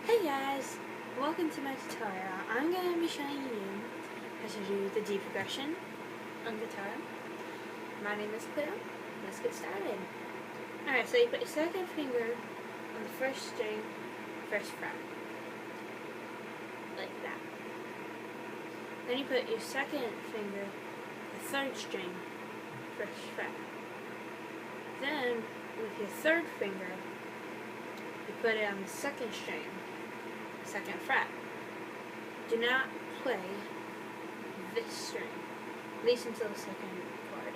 Hey guys, welcome to my tutorial. I'm going to be showing you how to do the D progression on guitar. My name is Cleo. Let's get started. Alright, so you put your second finger on the first string, first fret. Like that. Then you put your second finger, the third string, first fret. Then, with your third finger, you put it on the second string, second fret. Do not play this string, at least until the second chord.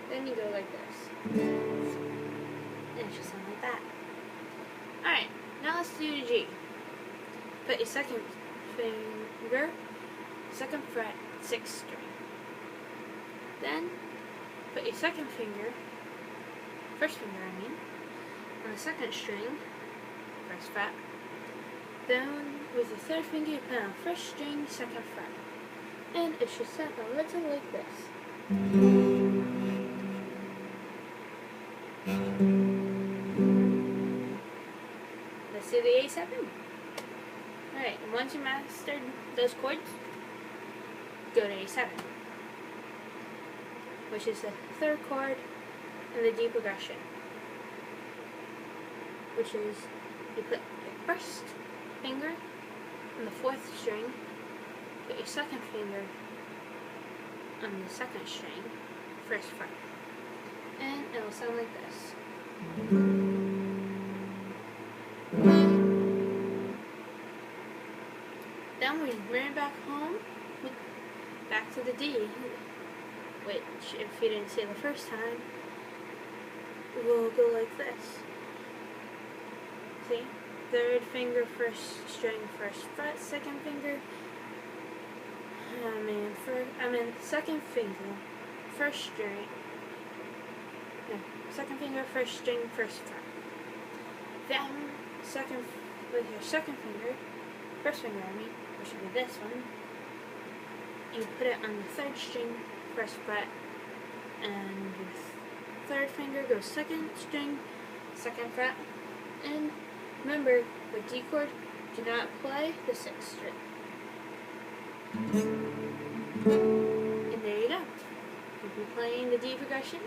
Then you go like this. And it should sound like that. Alright, now let's do the G. Put your second finger, second fret, sixth string. Then, put your second finger, first finger on the second string, first fret. Then with the third finger you put on first string, second fret. And it should sound a little like this. Let's do the A7. Alright, and once you mastered those chords, go to A7, which is the third chord in the D progression, which is you put your first finger on the fourth string, put your second finger on the second string, first fret, and it will sound like this. Then we bring it back home, back to the D, which, if you didn't see it the first time, will go like this. See? Third finger, first string, first fret, second finger, second finger, first string, second finger, first string, first fret. Then, with your second finger, first finger which would be this one, you put it on the third string, first fret, and with third finger goes second string, second fret, and remember, with D chord, do not play the sixth string. And there you go. You'll be playing the D progression,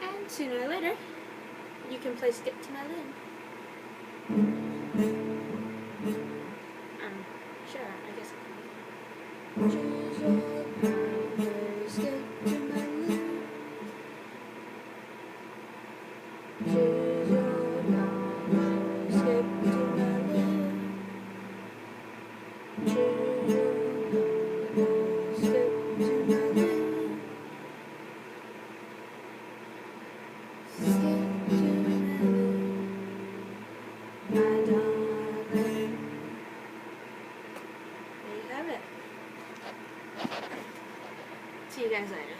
and sooner or later, you can play Skip to My Lou. Sure, I guess I can. Choose your power, skip to my Lou. Choose your power, skip to my Lou. Choose your power, skip to my Lou. Skip to my Lou, my darling. There you have it. See you guys later.